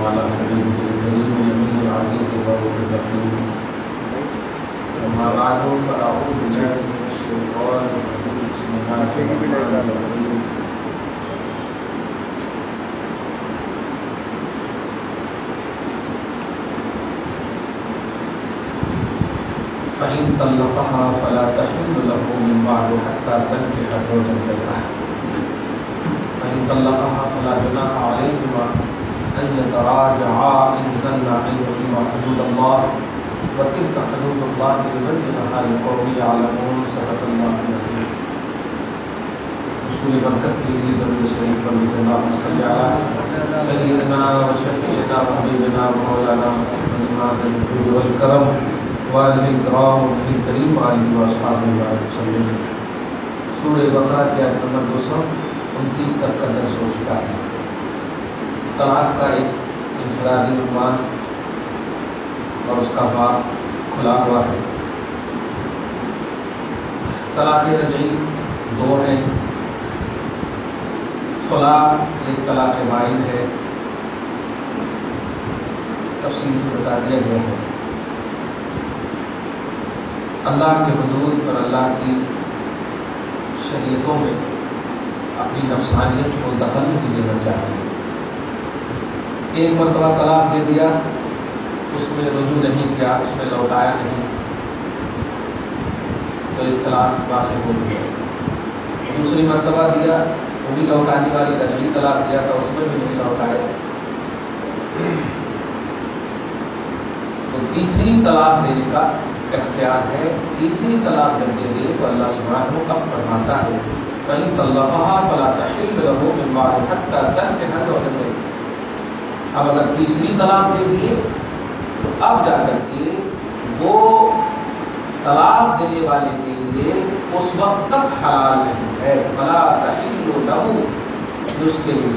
على حبيبه الكريم الأمين العزيز الرؤوف الرحيم. أما بعد فأعوذ بالله من الشيطان الرجيم. بسم الله الرحمن الرحيم. فإن طلقها فلا تحل له من بعد حتى تنكح زوجا غيره. فإن طلقها فلا جناح عليهما أن يتراجعا إن زنا أن يقيما حدود الله وتلك حدود الله يبينها لقوم يعلمون. صدق الله العظيم. رسول برکت کے لیے درود شریف پر اللهم صل على سيدنا وشفيعنا وحبيبنا ومولانا محمد النبي والكرم وآلہ الکرام الکریم آلہ واصحابہ وسلم. سورہ بقرہ کی آیت نمبر 229 تک کا درس ہو چکا ہے. طلاق کا ایک انفرادی عنوان اور اس کا باب کھلا ہوا ہے. طلاق رجعی دو ہیں. خلا ایک طلاق بائن ہے. تفصیل سے بتا دیا گیا ہے. اللہ کے حدود اور اللہ کی شریعتوں میں اپنی نفسانیت کو دخل نہیں دینا چاہیے. ایک مرتبہ طلاق دے دیا، اس میں رجوع نہیں کیا، اس میں لوٹایا نہیں، تو ایک طلاق واقع ہو گیا. دوسری مرتبہ دیا، وہ بھی لوٹانے والی رجعی طلاق دیا تھا، اس میں بھی نہیں لوٹایا. تو تیسری طلاق دینے کا اختیار ہے. تیسری طلاق جب دے دے تو اللہ سبحانہ اب فرماتا ہے فَإِن طَلَّقَهَا فَلَا تَحِلُّ لَهُ مِن بَعْدُ حَتَّى تَنكِحَ زَوْجًا غَيْرَهُ. اب اگر تیسری طلاق دے دیے تو اب جا کر کے وہ طلاق دینے والے کے لیے اس وقت تک حلال نہیں ہے. فَلَا تَحِلُّ لَهُ، اس کے لیے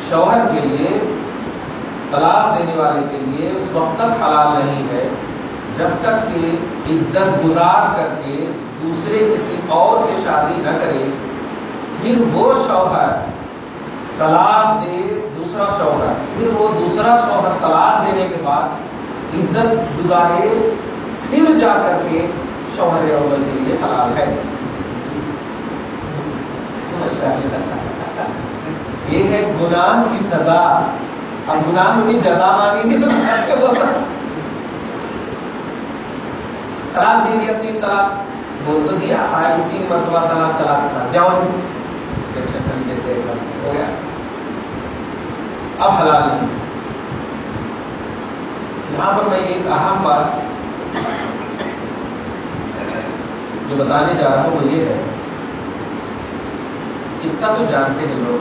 شوہر کے لیے طلاق دینے والے کے لیے اس وقت تک حلال نہیں ہے جب تک کہ عدت گزار کر کے دوسرے کسی اور سے شادی نہ کرے. پھر وہ شوہر طلاق دے، دوسرا شوہر، پھر وہ دوسرا شوہر طلاق دینے کے بعد عدت گزارے، پھر جا کر کے شوہر اول کے لیے حلال ہے. یہ ہے گناہ کی سزا. اب گناہ کی جزا مانگیں گے تو ایسے بولتا طلاق دے دیا، 3 طلاق بول تو دیا، آئے 3 مرتبہ طلاق جاؤ ہو گیا، اب حلال نہیں. یہاں پر میں ایک اہم بات جو بتانے جا رہا ہوں وہ یہ ہے، اتنا تو جانتے ہیں لوگ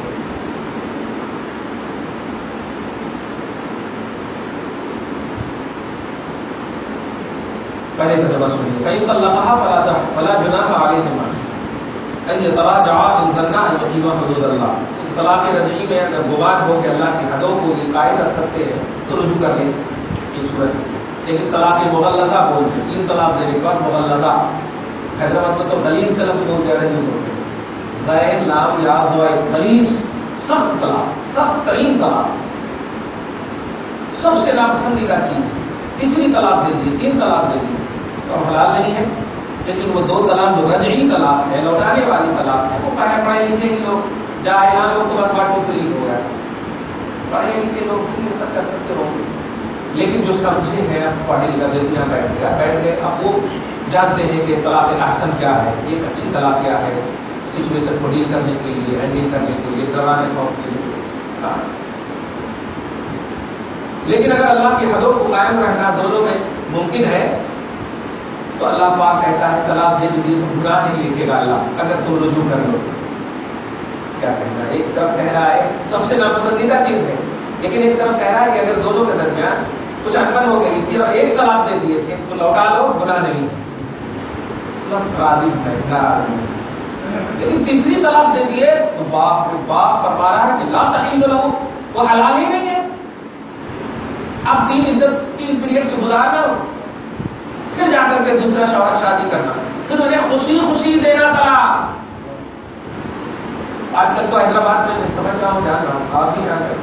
پہلے ترجمہ سنیے. فَإِن طَلَّقَهَا فَلَا جُنَاحَ عَلَيْهِمَا أَن يَتَرَاجَعَا إِن زَنَّا أَن يُقِيمَا حُدُودَ اللَّهِ. طلاق رجعی میں اگر گمان ہو کہ اللہ کی حدوں کو یہ قائم رکھ سکتے ہیں تو رجوع کر لیں یہ صورت. لیکن طلاق مغلظہ بولتے ہیں، 3 طلاق دینے کے بعد مغلظہ. حیدرآباد میں تو غلیظ کا لفظ بہت زیادہ یوز ہوتے ہیں. زائد لام یا زوائد، غلیظ، سخت طلاق، سخت ترین طلاق، سب سے ناپسندیدہ چیز. تیسری طلاق دے دی، 3 طلاق دے دی تو حلال نہیں ہے. لیکن وہ 2 طلاق جو رجعی طلاق ہے، لوٹانے والی طلاق ہے، وہ پڑھے لکھے ہی لوگ، جاہلان لوگ تو بس باٹو فری ہو گیا. پڑھے لکھے لوگ بھی یہ سب کر سکتے ہوں گے، لیکن جو سمجھے ہیں پڑھے لکھا جیسے یہاں بیٹھ گئے، اب وہ جانتے ہیں کہ طلاق احسن کیا ہے، ایک اچھی طلاق کیا ہے، سچویشن کو ڈیل کرنے کے لیے، ہینڈل کرنے کے لیے، درانے خوف کے لیے. لیکن اگر اللہ کی حدوں کو قائم رکھنا دونوں میں ممکن ہے تو اللہ پاک کہتا ہے طلاق دے دیجیے تو گناہ نہیں لکھے گا اللہ اگر تم رجوع کر لو. کیا کہنا ہے؟ ایک طرف کہہ رہا ہے سب سے ناپسندیدہ چیز ہے، لیکن ایک طرف کہہ رہا ہے کہ اگر دونوں کے درمیان کچھ انبن ہو گئی تھی اور ایک طلاق دے دیے تھے تو لوٹا لو، گناہ نہیں. راضی ہے، ناراض نہیں. لیکن تیسری طلاق دے دیے تو باپ فرما رہا ہے کہ لا تحل لہ، وہ حلال ہی نہیں ہے. اب 3 پیریڈ سے گزارنا، پھر جا کر کے دوسرا شوہر شادی کرنا، پھر انہیں خوشی خوشی دینا طلاق. آج کل تو حیدرآباد میں سمجھ رہا ہوں، جان رہا ہوں، آپ ہی جان رہے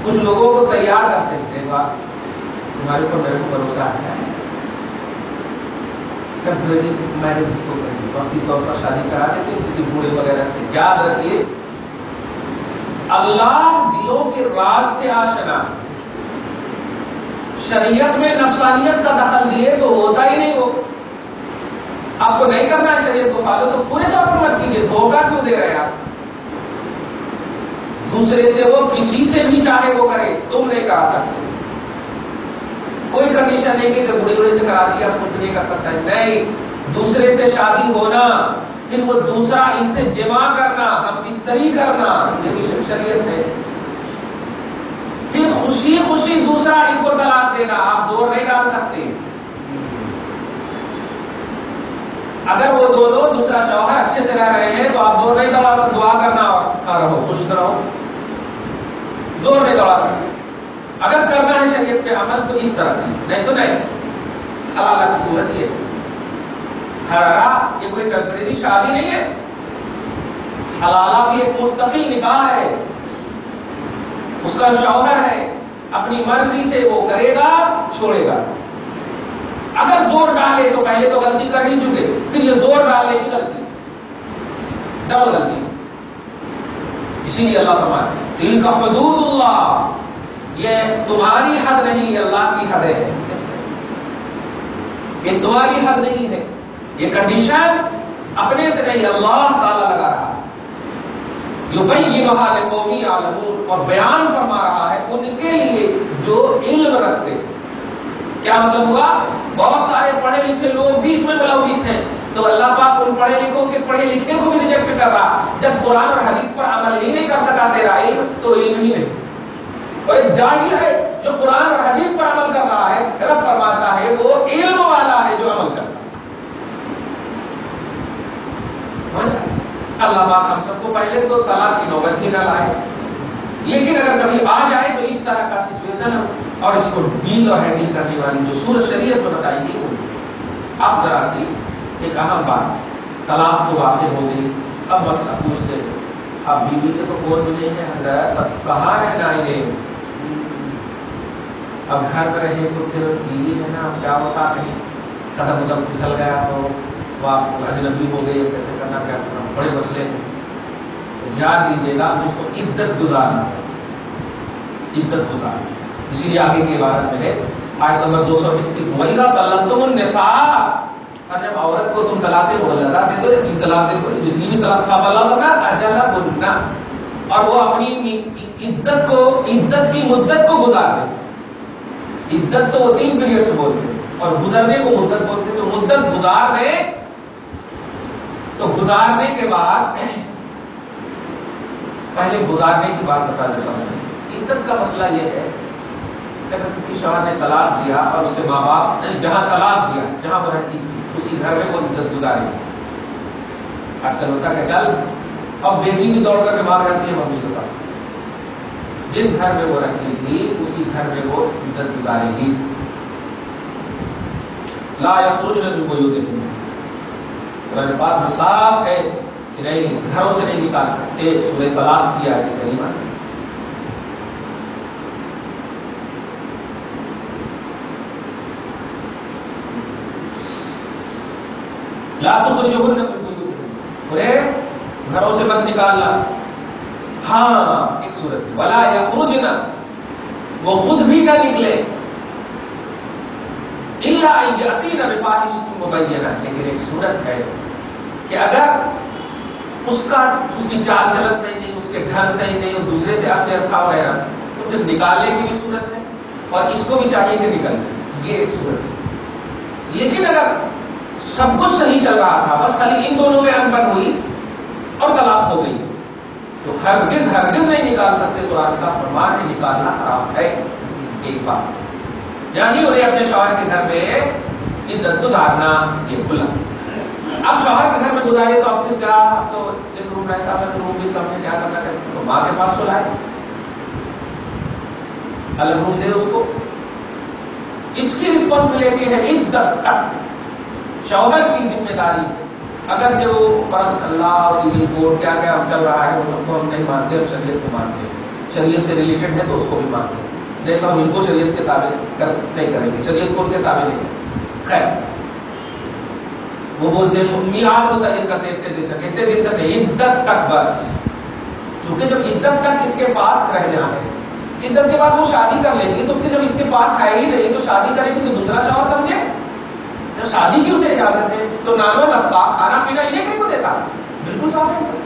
کچھ لوگوں کو تیار کرتے ہیں، ایک بار تمہارے اوپر میرے کو بھروسہ ہے، میرج اس کو کریں گے، وقتی طور پر شادی کرا دیتے کسی بوڑھے وغیرہ سے۔ یاد رکھیے اللہ دلوں کے راز سے آشنا، شریعت میں نفسانیت کا دخل دیے تو ہوتا ہی نہیں، وہ آپ کو نہیں کرنا ہے شریعت کو فالو تو پورے طور پر مت کیجیے، دھوکہ کیوں دے رہے ہیں آپ دوسرے سے؟ وہ کسی سے بھی چاہے وہ کرے، تم نہیں کرا سکتے، کوئی کنڈیشن نہیں کہ بڑے بڑے سے کرا دیا خود نہیں کر سکتا ہے، نہیں، دوسرے سے شادی ہونا، پھر وہ دوسرا ان سے جمع کرنا، ہم بستری کرنا، یہ بھی شریعت ہے، پھر خوشی خوشی دوسرا ان کو طلاق دینا، آپ زور نہیں ڈال سکتے۔ اگر وہ دونوں دوسرا شوہر اچھے سے رہ رہے ہیں تو آپ زور نہیں دوڑا سکتے، دعا کرنا اور رہو خوش رہو، زور نہیں دوڑا سکتے۔ اگر کرنا ہے شریعت پہ عمل تو اس طرح کی، نہیں تو نہیں۔ حلالہ کی صورت یہ حلالہ یہ کوئی ٹیمپریری شادی نہیں ہے، حلالہ بھی ایک مستقل نکاح ہے، اس کا شوہر ہے، اپنی مرضی سے وہ کرے گا چھوڑے گا۔ اگر زور ڈالے تو پہلے تو غلطی کر ہی چکے، پھر یہ زور ڈالنے کی غلطی، ڈبل غلطی۔ اسی لیے اللہ فرماتا ہے تلک حدود اللہ، یہ تمہاری حد نہیں، اللہ کی حد ہے، یہ تمہاری حد نہیں ہے، یہ کنڈیشن اپنے سے نہیں، اللہ تعالیٰ لگا رہا ہے۔ یبینھا لقوم یعلمون، اور بیان فرما رہا ہے ان کے لیے جو علم رکھتے۔ کیا مطلب ہوا؟ بہت سارے پڑھے لکھے لوگ بھی اس میں ملوث ہیں، تو اللہ پاک ان پڑھے لکھوں کے پڑھے لکھے کو بھی ریجیکٹ کر رہا۔ جب قرآن اور حدیث پر عمل ہی نہیں کر سکا تیرا علم، تو علم ہی نہیں۔ اور ایک جاہل ہے جو قرآن اور حدیث پر عمل کر رہا ہے، رب فرماتا ہے وہ علم والا ہے جو عمل کرتا ہے۔ اللہ پاک ہم سب کو پہلے تو طلاق کی نوبت ہی نہ لائے، لیکن اگر کبھی آ جائے تو اس طرح کا سچویشن اور اس کو ڈیل اور ہینڈل کرنے والی جو سورت شریعت میں بتائی گئی ہوگی۔ اب ذرا سی ایک اہم بات، طلاق تو واقع ہو گئی، اب مسئلہ پوچھتے ہیں اب بیوی کے تو کون ملے ہیں حضرت، اب کہاں رہنا انہیں، اب گھر میں رہے تو پھر بیوی ہے نا، کیا ہوتا کہیں قدم قدم پھسل گیا تو وہ آپ اجنبی ہو گئی، کیسے کرنا کیا کرنا، بڑے مسئلے ہیں۔ دھیان دیجیے گا اس کو عدت گزارنا، عدت گزارنا۔ اسی لیے آگے کی عبارت میں ہے آیت نمبر 231، وَإِذَا طَلَّقْتُمُ النِّسَاءَ، اور جب عورت کو تم طلاق مغلظہ دے دو، تین طلاق دے دو، جتنی بھی طلاق فَبَلَغْنَ أَجَلَهُنَّ، اور وہ اپنی عدت کی مدت کو گزار دے۔ عدت تو وہ 3 پیریڈ سے بولتے ہیں اور گزرنے کو مدت بولتے ہیں، تو مدت گزار دے، تو گزارنے کے بعد پہلے گزارنے کی بات بتا دیتا ہوں۔ عدت کا مسئلہ یہ ہے کہ اگر کسی شوہر نے طلاق دیا اور اس کے ماں باپ نے جہاں طلاق دیا، جہاں وہ رہتی تھی اسی گھر میں وہ عدت گزارے، آج کل ہوتا کہ چل اب بیٹی بھی دوڑ کر کے بھاگ جاتی ہے ممی کے پاس، جس گھر میں وہ رہتی تھی اسی گھر میں وہ عدت گزارے گی۔ لا یخرجن من بیوتہن، قرآن پاک میں صاف ہے کہ نہیں، گھروں سے نہیں نکال سکتے، سورہ طلاق کی آیت کریمہ۔ لا تخرجوهن من بیوتہن، انہیں گھروں سے مت نکالنا۔ ہاں ایک صورت ہے ولا یخرجن، وہ خود بھی نہ نکلے، الا ان یاتین بفاحشۃ مبینہ، لیکن ایک صورت ہے کہ اگر اس کی چال چلن صحیح نہیں، اس کے ڈھنگ صحیح نہیں، وہ دوسرے سے افیئر تھا وغیرہ، تو پھر نکالنے کی بھی صورت ہے اور اس کو بھی چاہیے کہ نکل، یہ ایک صورت ہے۔ لیکن اگر سب کچھ صحیح چل رہا تھا، بس خالی ان دونوں میں انبن ہوئی اور طلاق ہو گئی، تو ہرگز ہرگز نہیں نکال سکتے، قرآن کا فرمان ہے نکالنا حرام ہے۔ ایک بات یعنی انہیں اپنے شوہر کے گھر میں عدت گزارنا یہ کھلا۔ اب شوہر کے گھر میں گزارے تو اب پھر کیا، تو ایک روم رہتا ہے، روم بھی کم ہے، کیا کرنا ہے، تو ماں کے پاس سلائے، الگ روم دے اس کو، اس کی رسپانسبلٹی ہے عدت تک، شوہر کی ذمہ داری۔ اگر جو پرست اللہ سول کوڈ کیا کیا چل رہا ہے وہ سب کو ہم نہیں مانتے، ہم شریعت کو مانتے ہیں، شریعت سے ریلیٹڈ ہے تو اس کو بھی مان لیں، نہیں تو ہم ان کو شریعت کے تابع نہیں کریں گے، شریعت کو ان کے تابع نہیں کریں گے۔ خیر وہ بولتے ہیں میعاد متعین کرتے اتنے دن تک نہیں، عدت تک بس، چونکہ جب عدت تک اس کے پاس رہنا ہے، عدت کے بعد وہ شادی کر لیں گی، تو پھر جب اس کے پاس ہے ہی نہیں تو شادی کریں گی تو دوسرا شوہر سمجھے، جب شادی کی اسے اجازت ہے تو نان و نفقہ کھانا پینا انہیں کیوں دیتا، بالکل صاف ہے۔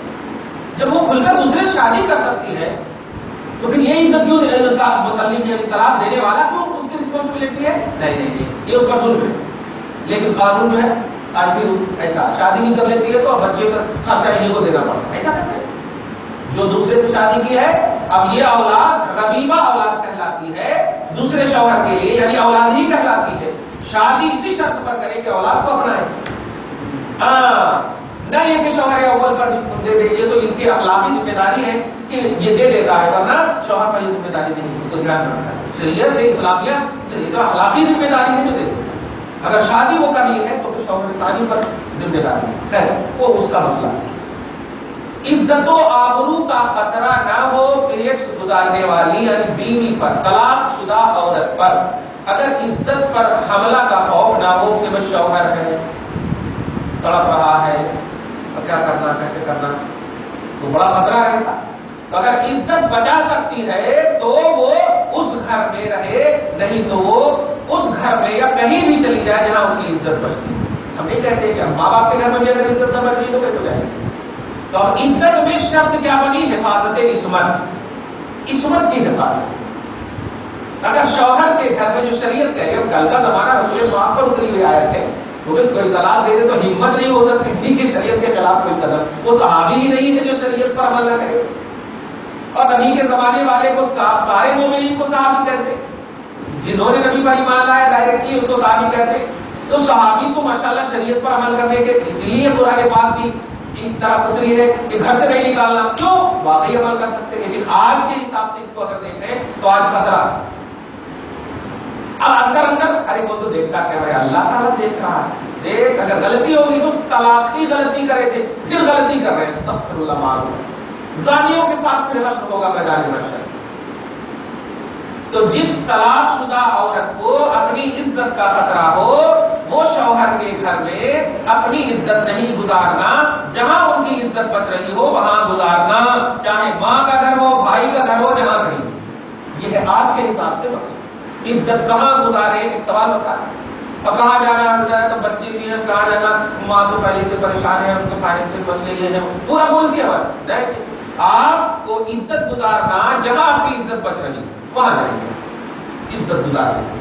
جب وہ کھل کر دوسرے سے شادی کر سکتی ہے تو پھر یہ عدت کیوں متعلق یعنی طلاق دینے والا کیوں اس کی رسپانسبلٹی ہے؟ نہیں یہ اس کا ظلم ہے۔ لیکن قانون جو ہے آج بھی ایسا، شادی بھی کر لیتی ہے تو اب بچے کا خرچہ انہیں کو دینا پڑتا ہے، ایسا کیسے؟ جو دوسرے سے شادی کی ہے اب یہ اولاد ربیبہ اولاد کہلاتی ہے دوسرے شوہر کے لیے، یعنی اولاد ہی کہلاتی ہے، شادی اسی شرط پر کرے کہ اولاد کو اپنائے، نہ یہ کہ شوہر اول پر دے دے، یہ تو ان کی اخلاقی ذمہ داری ہے کہ یہ دے دیتا ہے، ورنہ شوہر پر یہ ذمہ داری نہیں، اس کو دھیان رکھنا ہے۔ شریعت اسلامیہ یہ تو اخلاقی ذمہ داری ہے جو دے دے، اگر شادی وہ کر لی ہے تو پھر شوہر ثانی پر ذمہ داری ہے، خیر وہ اس کا مسئلہ ہے۔ عزت و آبرو کا خطرہ نہ ہو پیریڈز گزارنے والی یعنی بیوی پر، طلاق شدہ عورت پر اگر عزت پر حملہ کا خوف نہ ہو کہ وہ شوہر ہے، تڑپ رہا ہے تو کیا کرنا، کیسے کرنا، تو بڑا خطرہ رہتا۔ تو اگر عزت بچا سکتی ہے تو وہ اس گھر میں رہے، نہیں تو وہ اس گھر میں یا کہیں بھی چلی جائے جہاں اس کی عزت بچتی۔ ہم نہیں کہتے کہ ماں باپ کے گھر میں بھی اگر عزت نہ بچ گئی تو کیسے جائے؟ تو اب عدت میں شرط کیا بنی؟ حفاظت عصمت، عصمت کی حفاظت۔ اگر شوہر کے گھر میں جو شریعت کہے، کل کا زمانہ رسول اللہ پر اتری ہوئی آیت ہے، کیونکہ کوئی طلاق دے دے تو ہمت نہیں ہو سکتی تھی کہ شریعت کے خلاف کوئی قدم، وہ صحابی ہی نہیں ہے جو شریعت پر عمل نہ کرے، اور نبی کے زمانے والے کو سارے مومنین کو صحابی کہتے، جنہوں نے نبی پر ایمان لایا ڈائریکٹلی اس کو صحابی کہتے۔ تو صحابی تو ماشاءاللہ شریعت پر عمل کرنے کے، اس لیے قرآن پاک بھی اس طرح اتری ہے کہ گھر سے نہیں نکالنا، کیوں؟ واقعی عمل کر سکتے، لیکن آج کے حساب سے اس کو اگر دیکھیں تو آج خطرہ۔ اب اندر ارے وہ تو دیکھتا کیا ہے، اللہ تعالیٰ دیکھ رہا ہے، دیکھ اگر غلطی ہوگی تو طلاق کی غلطی کرے تھے پھر غلطی کر رہے ہیں، استغفر اللہ معاذ، زانیوں کے ساتھ پھر حشر ہوگا میدان محشر۔ تو جس طلاق شدہ عورت کو اپنی عزت کا خطرہ ہو وہ شوہر کے گھر میں اپنی عزت نہیں گزارنا، جہاں ان کی عزت بچ رہی ہو وہاں گزارنا، چاہے ماں کا گھر ہو، بھائی کا گھر ہو، جہاں کہیں۔ یہ ہے آج کے حساب سے مسئلہ، عزت کہاں گزارے، ایک سوال ہوتا ہے۔ اب کہاں جانا ہے، تو بچے بھی ہیں، کہاں جانا، ماں تو پہلے سے پریشان ہے، ان کے فائنینشیل مسئلے یہ ہیں، پورا بول دیا بات۔ آپ کو عزت گزارنا جہاں آپ کی عزت بچ رہی وہاں جائیں گے، عزت گزار دیں۔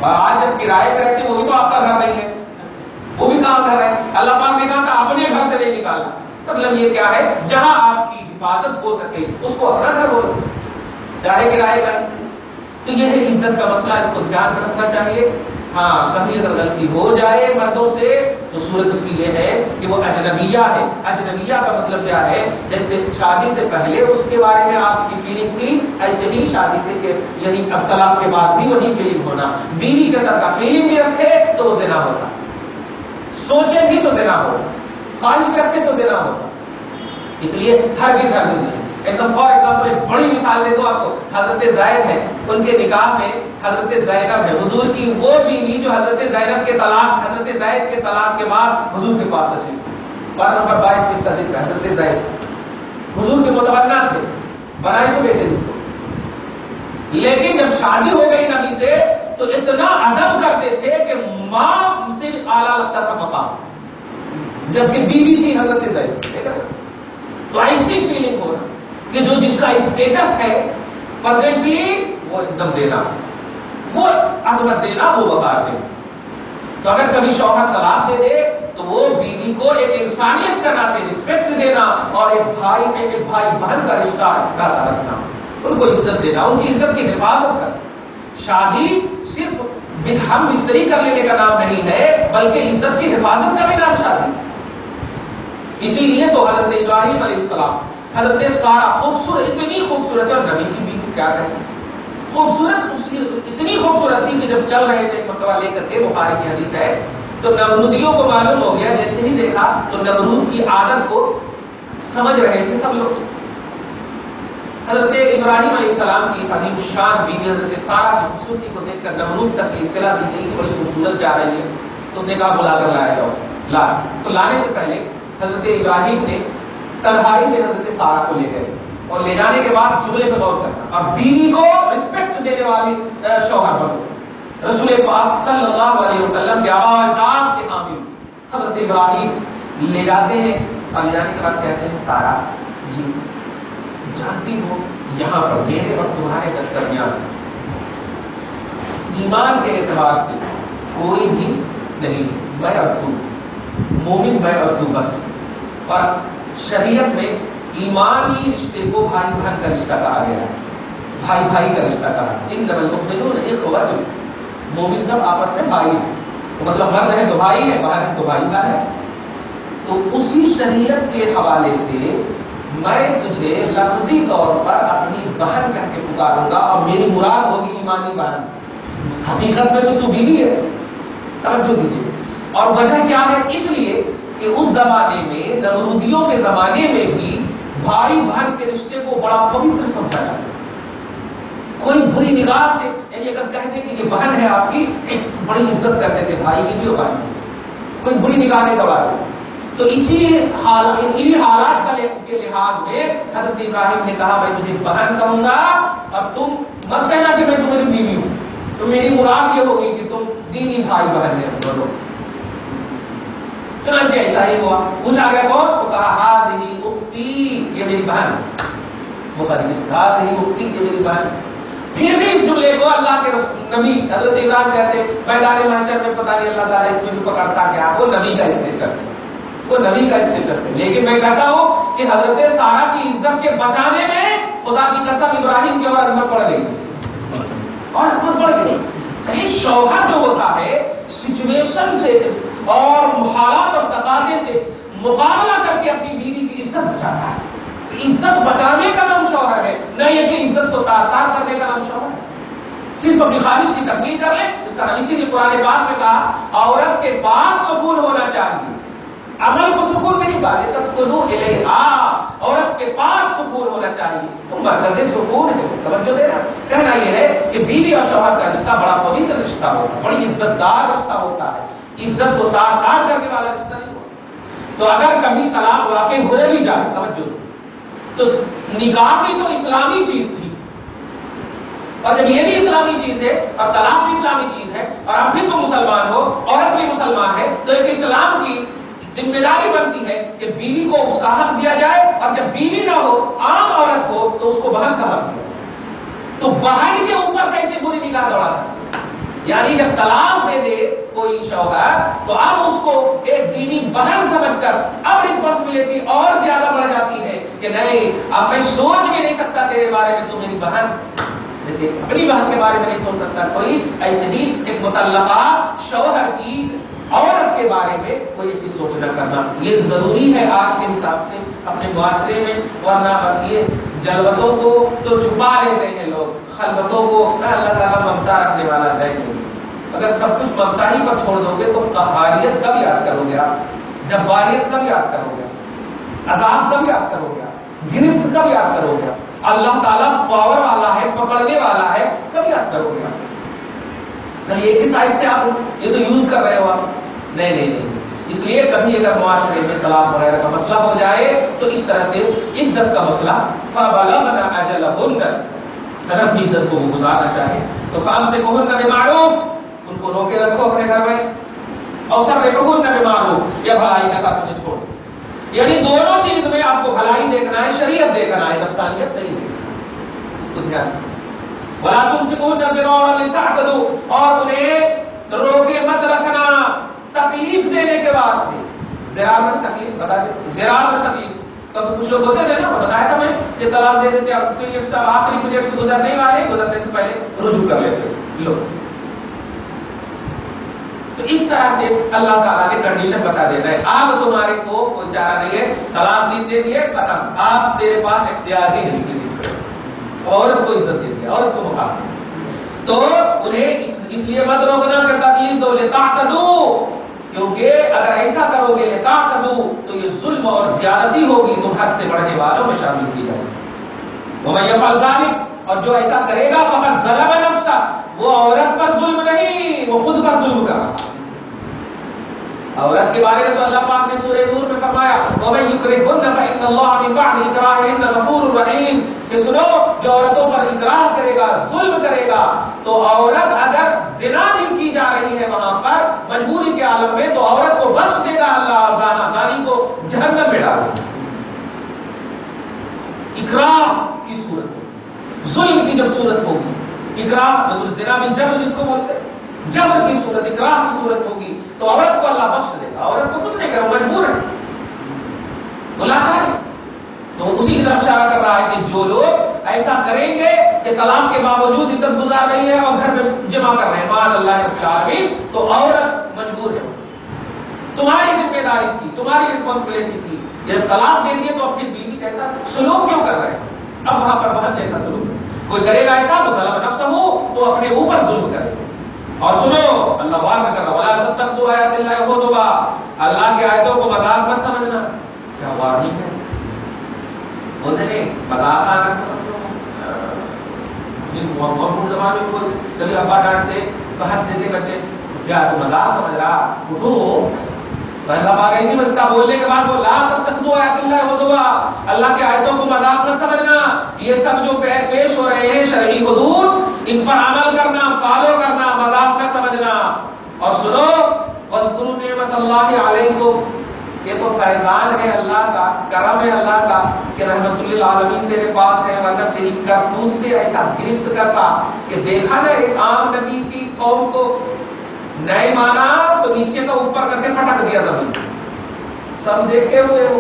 آج جب کرائے پہ رہتے وہ بھی تو آپ کا گھر نہیں ہے، وہ بھی کہاں گھر ہے؟ اللہ پاک نے کہا تھا اپنے گھر سے نہیں نکالنا، مطلب یہ کیا ہے، جہاں آپ کی حفاظت ہو سکے اس کو اپنا گھر ہو، چاہے کرائے کا سے۔ تو یہ ہے عزت کا مسئلہ، اس کو دھیان رکھنا چاہیے۔ ہاں کبھی اگر غلطی ہو جائے مردوں سے تو صورت اس کی یہ ہے کہ وہ اجنبیہ ہے۔ اجنبیہ کا مطلب کیا ہے، جیسے شادی سے پہلے اس کے بارے میں آپ کی فیلنگ تھی، ایسے ہی شادی سے کہ یعنی اب طلاق کے بعد بھی وہی فیلنگ ہونا، بیوی کے ساتھ کا فیلنگ بھی رکھے تو وہ زنا ہوتا، سوچے بھی تو زنا ہوتا، خواہش بھی رکھے تو زنا ہوتا۔ اس لیے ہرگز نہیں۔ ایک دم فار ایگزامپل ایک بڑی مثال دے دو آپ کو، حضرت زید ہے، ان کے نکاح میں حضرت زینب ہے، حضور کی وہ بیوی جو حضرت زینب کے طلاق، حضرت زید کے طلاق کے بعد حضور کے پاس تشریف، بارہ نمبر 22 میں اس کا ذکر ہے۔ حضرت زید حضور کے متبنہ تھے، بنائے سو بیٹے اس کو، لیکن جب شادی ہو گئی نبی سے تو اتنا ادب کرتے تھے کہ ماں سے بھی اعلیٰ لگتا تھا مقام، جبکہ بیوی تھی حضرت زید۔ تو ایسی فیلنگ ہونا کہ جو جس کا اسٹیٹس ہے پرزینٹلی وہ ایک دم دینا، وہ عظمت دینا، وہ وقار دینا۔ تو اگر کبھی شوہر طلاق دے دے تو وہ بیوی کو ایک انسانیت کا ناطے رسپیکٹ دینا اور ایک بھائی بہن کا رشتہ رکھنا، ان کو عزت دینا، ان کی عزت کی حفاظت کرنا۔ شادی صرف ہم مستری کر لینے کا نام نہیں ہے بلکہ عزت کی حفاظت کا بھی نام شادی۔ اسی لیے تو حضرت ابراہیم علیہ السلام، حضرت سارہ خوبصورت، اتنی خوبصورت ہے، اور نبی کی بیوی کیا کہیں خوبصورت، اتنی خوبصورت تھی کہ جب چل رہے تھے مرتبہ لے کر کے، بخاری کی حدیث ہے، تو نمرودیوں کو معلوم ہو گیا، جیسے ہی دیکھا تو نمرود کی عادت کو سمجھ رہے تھے سب لوگ، حضرت ابراہیم علیہ السلام کی عظیم الشان بیوی حضرت سارہ کی خوبصورتی کو دیکھ کر نمرود تک اطلاع دی گئی کہ بڑی خوبصورت جا رہی ہے. اس نے کہا بلا کر لایا جاؤ. تو لانے سے پہلے حضرت ابراہیم نے تنہائی میں حضرت سارہ کو لے گئے اور لے جانے کے بعد جملے پہ غور کرنا. اب بیوی کو رسپیکٹ دینے والے شوہر بنو. رسول پاک صلی اللہ علیہ وسلم کے آواز داد کے حامی حضرت ابراہیم لے جاتے ہیں اور لے جانے کے بعد کہتے ہیں سارہ جی جانتی ہو یہاں پر میرے اور تمہارے درمیان ایمان کے اعتبار سے کوئی بھی نہیں, میں اور تم, مومن میں اور تم بس. اور شریعت میں ایمانی رشتے کو بھائی بہن کا رشتہ کہا گیا ہے, بھائی بھائی کا رشتہ کہا. انما المؤمنون اخوۃ, مومن سب آپس میں بھائی ہیں. مطلب مرد ہے تو بھائی ہے, باہر ہے تو بھائی بھائی ہے. تو اسی شریعت کے حوالے سے میں تجھے لفظی طور پر اپنی بہن کہہ کے پکاروں گا اور میری مراد ہوگی ایمانی بہن. حقیقت میں تو بیوی ہے. توجہ دیجیے. اور وجہ کیا ہے؟ اس لیے کہ اس زمانے میں نمرودیوں کے زمانے میں بھی بھائی بہن کے رشتے کو بڑا پوتر سمجھا جاتا ہے. کوئی بری نگاہ سے, یعنی اگر کہتے کہ یہ بہن ہے آپ کی, ایک بڑی عزت کرتے تھے بھائی کی بھی اور بہن کی, کوئی بری نگاہ نہیں گوارا. تو اسی حالات کے لحاظ میں حضرت ابراہیم نے کہا میں تجھے بہن کہوں گا اور تم مت کہنا کہ میں تمہاری بیوی ہوں. تو میری مراد یہ ہوگی کہ تم دینی بھائی بہن ہیں دونوں. چنانچہ ایسا ہی ہوا. پوچھا گیا کون؟ تو کہا ہاذہ اختی, یہ میری بہن. ہاذہ اختی, یہ میری بہن. پھر بھی اس جملے کو اللہ کے نبی حضرت ابراہیم کہتے میدان محشر میں پتہ نہیں اللہ تعالیٰ اس میں بھی پکڑتا کیا, وہ نبی کا اسٹیٹس ہے, وہ نبی کا اسٹیٹس ہے. لیکن میں کہتا ہوں کہ حضرت سارہ کی عزت کے بچانے میں خدا کی قسم ابراہیم کی اور عظمت پڑ گئی, اور عظمت پڑ گئی. کہیں شوہر جو ہوتا ہے سچویشن سے اور حالات اور تقاضے سے مقابلہ کر کے اپنی بیوی کی عزت بچاتا ہے. عزت بچانے کا نام شوہر ہے, نہ یہ کہ عزت کو تار تار کرنے کا نام شوہر ہے. صرف اپنی خواہش کی تکمیل کر لیں اس کا نام. اسی لیے قرآن پاک میں کہا عورت کے پاس سکون ہونا چاہیے, عمل کو سکون نہیں کہا, تسکنوا الیہا, عورت کے پاس سکون ہونا چاہیے. تو مرکز سکون ہے, توجہ دینا. کہنا یہ ہے کہ بیوی اور شوہر کا رشتہ بڑا پوتر رشتہ ہوتا ہے, بڑی عزت دار رشتہ ہوتا ہے, عزت کو تار تار کرنے والا رشتہ نہیں ہوتا. تو اگر کبھی طلاق واقع ہو بھی جائے, توجہ, تو نکاح بھی تو اسلامی چیز تھی, اور جب یہ بھی اسلامی چیز ہے اور طلاق بھی اسلامی چیز ہے اور اب بھی تو مسلمان ہو, عورت بھی مسلمان ہے, تو ایک اسلام کی ذمہ داری بنتی ہے کہ بیوی کو اس کا حق دیا جائے, اور جب بیوی نہ ہو عام عورت ہو تو اس کو بہن کا حق دیا. تو بہن کے اوپر کیسے بری نگاہ دوڑا سکتے؟ یعنی جب طلاق دے دے کوئی شوہر تو اب اس کو ایک دینی بہن سمجھ کر اب رسپانسبلٹی اور زیادہ بڑھ جاتی ہے کہ نہیں, اب میں سوچ بھی نہیں سکتا تیرے بارے میں, تو میری بہن, جیسے اپنی بہن کے بارے میں نہیں سوچ سکتا کوئی, ایسے ہی ایک مطلقہ شوہر کی عورت کے بارے میں کوئی ایسی سوچ نہ کرنا. یہ ضروری ہے آج کے حساب سے اپنے معاشرے میں, ورنہ بس یہ جلوتوں کو تو چھپا لیتے ہیں لوگ, خلوتوں کو اللہ تعالیٰ ممتا رکھنے والا ہے. اگر سب کچھ ممتا ہی پر چھوڑ دو گے تو قہاریت کب یاد کرو گے آپ, جباریت کب یاد کرو گے, عذاب کب یاد کرو گے, گرفت کب یاد کرو گے, اللہ تعالیٰ پاور والا ہے, پکڑنے والا ہے, کب یاد کرو گے آپ؟ ایک ہی سائڈ سے آپ یہ تو یوز کر رہے ہو آپ, نہیں. اس لیے کبھی اگر معاشرے میں طلاق وغیرہ کا مسئلہ ہو جائے تو اس طرح سے عدت کا مسئلہ فَبَلَغْنَ أَجَلَهُنَّ, اگر اپنی عدت کو گزارنا چاہے تو فَأَمْسِكُوهُنَّ بِمَعْرُوفٍ, ان کو روکے رکھو اپنے گھر میں, اور سَرِّحُوهُنَّ بِمَعْرُوفٍ, یا بھلائی کے ساتھ انہیں چھوڑ. یعنی دونوں چیز میں آپ کو بھلائی دیکھنا ہے, شریعت دیکھنا ہے, نفسانیت نہیں دیکھنا. اس کو دھیان وَلَا تُمْسِكُوهُنَّ ضِرَارًا لِتَعْتَدُوا, اور انہیں روکے مت رکھنا تکلیف دینے کے واسطے. زرار میں تکلیف بتا دیں, زرار میں تکلیف. کبھی کچھ لوگ ہوتے تھے نا, بتایا تھا میں کہ طلاق دے دیتے, اب پیریڈ سے آخری پیریڈ سے گزرنے والے, گزرنے سے پہلے رجوع کر لیتے لوگ. تو اس طرح سے اللہ تعالیٰ نے کنڈیشن بتا دیتا ہے, اب تمہارے کو کوئی چارہ نہیں ہے, طلاق دے دیے ختم, آپ تیرے پاس اختیار ہی نہیں کسی چیز. عورت کو عزت دے دی, عورت کو مقام, تو انہیں اس لیے مت روکنا کہ تکلیف دو, لتعتدوا, کیونکہ اگر ایسا کرو گے لتعتدوا تو یہ ظلم اور زیادتی ہوگی, تم حد سے بڑھنے والوں میں شامل کی جائے. وَمَن يَفْعَلْ ذَلِكَ، اور جو ایسا کرے گا فقط ظلم نفسہ، وہ عورت پر ظلم نہیں، وہ خود پر ظلم کر رہا۔ عورت کے بارے میں تو اللہ پاک نے سورہ نور میں فرمایا وَمَن يُكْرِهُنَّ فَإِنَّ اللَّهَ مِن بَعْدِ إِكْرَاهِهِنَّ غَفُورٌ رَحِيمٌ، کہ سنو جو عورتوں پر اکراہ کرے گا، ظلم کرے گا، تو عورت اگر زنا بھی کی جا رہی ہے وہاں پر مجبوری کے عالم میں، تو عورت کو بخش دے گا اللہ، زانی کو جہنم میں ڈال دے گا۔ اکراہ کی صورت ہوگی، ظلم کی جب صورت ہوگی، اکراہ مطلب زنا بالجبر جس کو بولتے ہیں، جبر کی صورت، اکراہ کی صورت ہوگی تو عورت کو اللہ بخش دے گا۔ عورت کو کچھ نہیں کرو، مجبور ہے، ملاچار ہے۔ تو اسی کی طرف اشارہ کر رہا ہے کہ جو لوگ ایسا کریں گے کہ طلاق کے باوجود عدت گزار رہی ہے اور گھر میں جمع کر رہے ہیں معاذ اللہ رب العالمین، تو عورت مجبور ہے، تمہاری ذمہ داری تھی، تمہاری رسپانسبلٹی تھی، جب طلاق دے دیے تو اپنی بیوی ایسا سلوک کیوں کر رہے ہیں؟ اب وہاں پر بہن جیسا سلوک ہے، کوئی کرے گا ایسا تو ظلم نفسہ ہو، تو اپنے اوپر ظلم کرے۔ اور سنو اللہ وارن کر رہا ولا تتخذوا آیات اللہ ہزوا، اللہ کی آیتوں کو مذاق مت سمجھنا۔ کیا وارننگ ہے؟ بولتے نہیں مذاق آنا کو سمجھو، محمود زبان میں بولتے، کبھی ابا ڈانٹتے تو ہنس دیتے بچے، کیا تو مذاق سمجھ رہا، اٹھو۔ تو اللہ پاک ایسی بنتا بولنے کے بعد وہ لا تتخذوا آیات اللہ ہزوا، اللہ کی آیتوں کو مذاق مت سمجھنا۔ یہ سب جو پیش ہو رہے ہیں شرعی حدود، ان پر عمل کرنا، فالو کرنا، مذاق نہ سمجھنا۔ اور سنو واذکروا نعمت اللہ علیکم، یہ تو فیضان ہے اللہ کا، کرم ہے اللہ کا کہ رحمت للعالمین تیرے پاس ہے، ورنہ تیری کرتوت سے ایسا گرفت کرتا کہ دیکھا نا ایک عام نبی کی قوم کو نہیں مانا تو نیچے کا اوپر کر کے پٹک دیا زمین، سب دیکھے ہوئے ہو،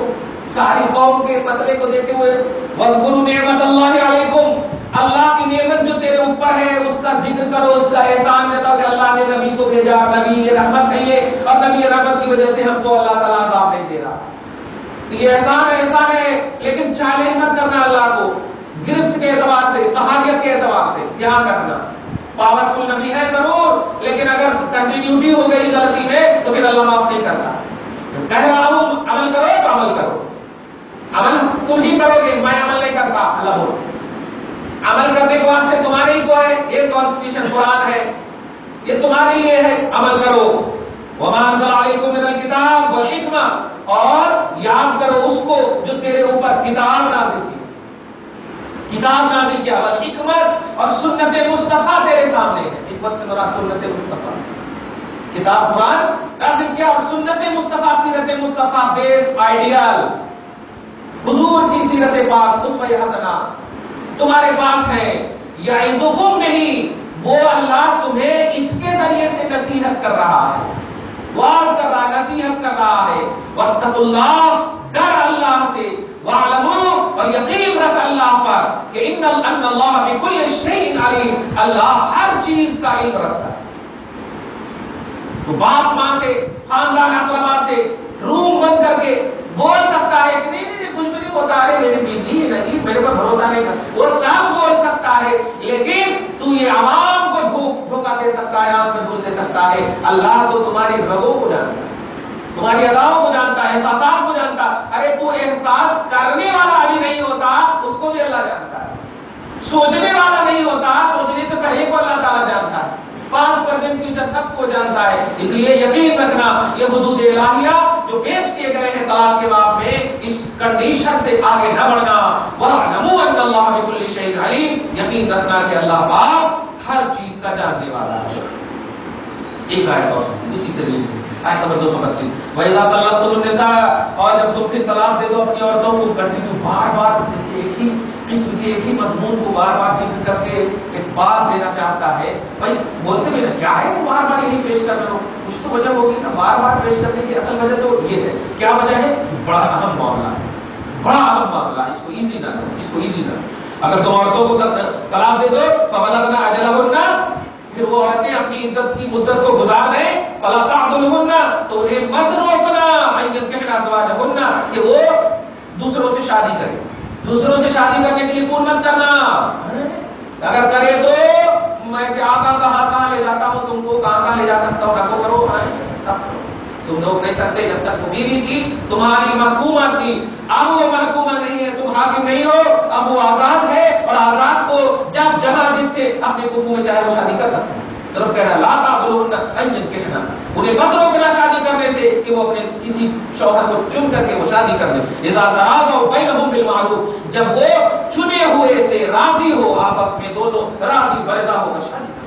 ساری قوم کے مسئلے کو دیکھے ہوئے۔ وَاذْكُرُوا نِعْمَتَ اللَّهِ عَلَيْكُمْ، اللہ کی نعمت جو تیرے اوپر ہے اس کا ذکر کرو، اس کا احسان بتاؤ کہ اللہ نے نبی کو بھیجا، نبی یہ رحمت ہے یہ، اور نبی رحمت کی وجہ سے ہم کو اللہ تعالیٰ عذاب نہیں دے رہا۔ یہ احسان ہے، لیکن چیلنج مت کرنا اللہ کو گرفت کے اعتبار سے، قہاریت کے اعتبار سے، دھیان رکھنا۔ پاورفل نبی ہے ضرور، لیکن اگر کنٹینیوٹی ہو گئی غلطی میں تو پھر اللہ معاف نہیں کرتا۔ کہہ رہا ہوں عمل کرو تو عمل کرو، عمل تم ہی کرو گے، میں عمل نہیں کرتا، اللہ بول۔ عمل کرنے کے واسطے تمہارے ہی کو ہے، یہ کانسٹیٹیوشن قرآن ہے، یہ تمہارے لیے ہے، عمل کرو۔ وَمَا أَنزَلَ عَلَيْكُم مِّنَ الْكِتَابِ وَالْحِكْمَةِ، اور یاد کرو اس کو جو تیرے اوپر کتاب نازل کی، کتاب نازل کیا، والحکمت، اور سنت مصطفیٰ تیرے سامنے ہے۔ حکمت سے مراد سنت مصطفیٰ، کتاب قرآن نازل کیا اور سنت مصطفیٰ، سیرت مصطفیٰ بیس آئیڈیال، حضور کی سیرت پاک اسوہ حسنہ تمہارے پاس ہے۔ یعظکم بہ، وہ اللہ تمہیں اس کے ذریعے سے نصیحت کر رہا ہے، واعظ کر رہا ہے، نصیحت کر رہا ہے۔ واتقوا اللہ، ڈر اللہ سے، وَاعْلَمُوا، اور یقین رکھ اللہ پر کہ ان اللہ بكل شيء علیم، اللہ ہر چیز کا علم رکھتا ہے۔ تو باپ ماں سے، خاندان اقربا سے روم بند کر کے بول سکتا ہے کہ نہیں کچھ بھی نہیں ہوتا، ارے میری بیوی ہے نہیں، میرے پر بھروسہ نہیں تھا، وہ سب بول سکتا ہے، لیکن تو یہ عوام کو دھوکہ دے سکتا ہے، آنکھ میں دھول دے سکتا ہے۔ اللہ تو تمہاری رگوں کو جانتا ہے، تمہاری اداؤں کو جانتا ہے، احساسات کو جانتا ہے۔ ارے تو احساس کرنے والا ابھی نہیں ہوتا، اس کو بھی اللہ جانتا ہے۔ سوچنے والا نہیں ہوتا، سوچنے سے پہلے کو اللہ تعالیٰ جانتا ہے۔ پاسٹ پریزنٹ فیوچر سب کو جانتا ہے۔ اس لیے یقین رکھنا یہ حدود الہیہ جو پیش کیے گئے ہیں طلاق کے باب میں، اس کنڈیشن سے آگے نہ بڑھنا۔ وَاعْلَمُوا أَنَّ اللَّهَ بِكُلِّ شَيْءٍ عَلِيمٌ، یقین رکھنا کہ اللہ پاک ہر چیز کا جاننے والا ہے۔ ایک آیت اور اسی سے ریلیٹڈ آیت نمبر 232، وَإِذَا طَلَّقْتُمُ النِّسَاءَ، اور جب تم سے طلاق دے دو اپنی عورتوں کو، کنٹینیو بار بار ایک ہی قسم کے ایک ہی مضمون کو بار بار ذکر کر کے ایک بات دینا چاہتا ہے۔ بھائی بولتے بھی نا کیا ہے وہ بار بار یہی پیش کر رہے ہو، کچھ تو وجہ ہوگی نا، بار بار پیش کرنے کی اصل وجہ تو یہ ہے۔ کیا وجہ ہے؟ بڑا اہم معاملہ ہے، بڑا اہم معاملہ ہے، اس کو ایزی نہ لو، اس کو ایزی نہ لو۔ اگر تم عورتوں کو طلاق دے دو فَبَلَغْنَ أَجَلَهُنَّ، پھر وہ عورتیں اپنی عدت کی مدت کو گزار دیں، فَلَا تَعْضُلُهُنَّ، تو انہیں مت روکنا، أَن يَنكِحْنَ أَزْوَاجَهُنَّ، کہ وہ دوسروں سے شادی کریں، دوسروں سے شادی کرنے کے لیے فون مت کرنا۔ اگر کرے تو میں کہاں لے جاتا ہوں تم کو، کہاں لے جا سکتا ہوں، رکھو کرو، تم روک نہیں سکتے جب تک وہ بیوی تھی، تمہاری محکومہ تھی، اب وہ محکومہ نہیں ہے، تم حاکم نہیں ہو، اب وہ آزاد ہے، تقاضات کو جب جہاں جس سے اپنے کفو میں چاہے وہ شادی کر سکتے ہیں. رب کہہ رہا لا تعذلون ان ينكحن، انہیں مت روکنا شادی کرنے سے کہ وہ اپنے کسی شوہر کو چن کر کے وہ شادی کر لیں. اذا تراضوا بینہم بالمعروف، جب وہ چنے ہوئے سے راضی ہو، آپس میں دونوں راضی برضا ہو کر شادی کریں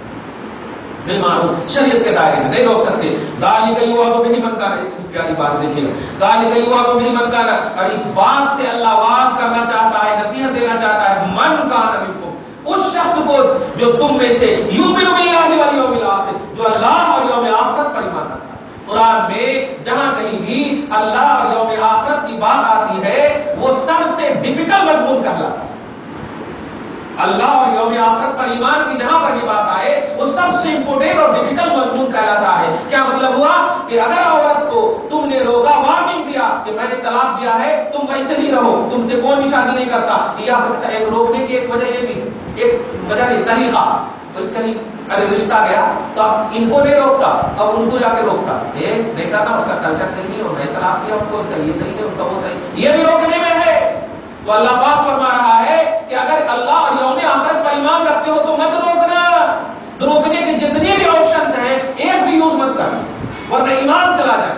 بالمعروف، شریعت کے دائرے میں نہیں روک سکتے. ذالک یوعظ بہ من کان، پیاری بات دیکھیے گا، ذالک یوعظ بہ من کان، اور اس بات سے اللہ واعظ کرنا چاہتا ہے، نصیحت دینا چاہتا ہے، من کان منکم، اس شخص کو جو تم میں سے یؤمن باللہ والیوم الآخر، جو اللہ اور یوم آخرت پر ایمان رکھتا ہے. قرآن میں جہاں کہیں بھی اللہ اور یوم آخرت کی بات آتی ہے وہ سب سے ڈیفیکلٹ مضمون کہلاتا ہے. اللہ اور یوم آخرت پر ایمان کی جہاں پر یہ بات آئے وہ سب سے امپورٹنٹ اور ڈیفیکلٹ مضمون کہلاتا ہے. کیا مطلب ہوا کہ اگر عورت کو تم نے روکا، وارننگ دیا کہ میں نے طلاق دیا ہے، تم ویسے ہی رہو، تم سے کوئی بھی شادی نہیں کرتا، یا ایک روکنے کی ایک وجہ یہ بھی ہے، ایک وجہ نہیں طریقہ، کہیں ارے رشتہ گیا تو اب ان کو نہیں روکتا، اب ان کو جا کے روکتا، نہیں کرنا، اس کا کلچر صحیح نہیں ہو، نہیں طلاق دیا ان کو، یہ صحیح نہیں، ان کا وہ صحیح، یہ بھی روکنے میں ہے. تو اللہ پاک فرما رہا ہے کہ اگر اللہ اور یوم آخرت پر ایمان رکھتے ہو تو مت روکنا. روکنے کے جتنے بھی آپشنز ہیں ایک بھی یوز مت کرنا ورنہ ایمان چلا جائے.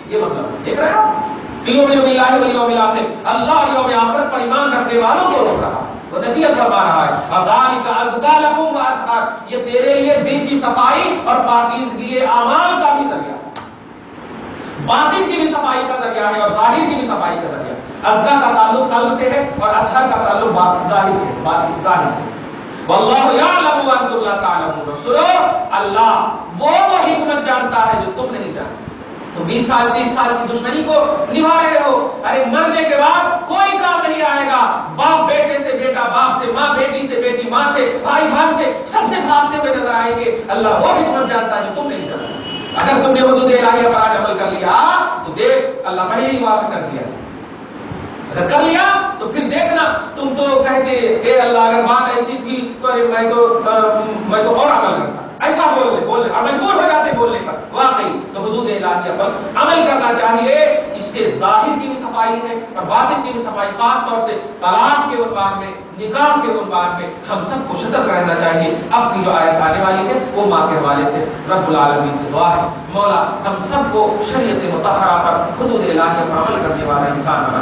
یہ مطلب دیکھ رہے ہیں آپ، یؤمن باللہ والیوم الآخر، اللہ اور یوم آخرت پر ایمان رکھنے والوں کو روک رہا ہے، وہ نصیحت فرما رہا ہے. ذالک ازکی لکم واطہر، یہ تیرے لیے دل کی صفائی اور پاکیزگی اعمال کا بھی ذریعہ، باطن کی بھی صفائی کا ذریعہ ہے اور ظاہر کی بھی صفائی کا ذریعہ. ازکا کا تعلق قلب سے ہے اور اطہر کا تعلق ظاہر سے، باطن ظاہر سے. واللہ یعلم وانتم لا تعلمون، سنو اللہ وہ حکمت جانتا ہے جو تم نہیں جانتے. تو 20 سال 30 سال کی دشمنی کو نبھا رہے ہو، ارے مرنے کے بعد کوئی کام نہیں آئے گا. باپ بیٹے سے، بیٹا باپ سے، ماں بیٹی سے، بیٹی ماں سے، بھائی بہن سے، سب سے بھاگتے ہوئے نظر آئیں گے. اللہ وہ حکمت جانتا ہے جو تم نہیں جانتے. اگر تم نے حدود الہیہ پر آج عمل کر لیا تو دیکھ اللہ پہلے ہی وعدہ کر دیا، اگر کر لیا تو پھر دیکھنا تم تو کہتے اے اللہ اگر بات ایسی تھی تو میں تو اور عمل کرتا، ایسا بولنے اور مجبور ہو جاتے بولنے پر. واقعی تو حدود الہیہ پر عمل کرنا چاہیے. اس سے ظاہر کی بھی صفائی ہے اور باطن کی بھی صفائی. خاص طور سے طلاق کے عنوان میں، نکاح کے عنوان میں ہم سب کو سترک رہنا چاہیے. اب کی جو آیت آنے والی ہے وہ ماں کے حوالے سے رب العالمین سے دعا ہے مولا ہم سب کو شریعت مطہرہ پر، حدود الہیہ پر عمل کرنے والا انسان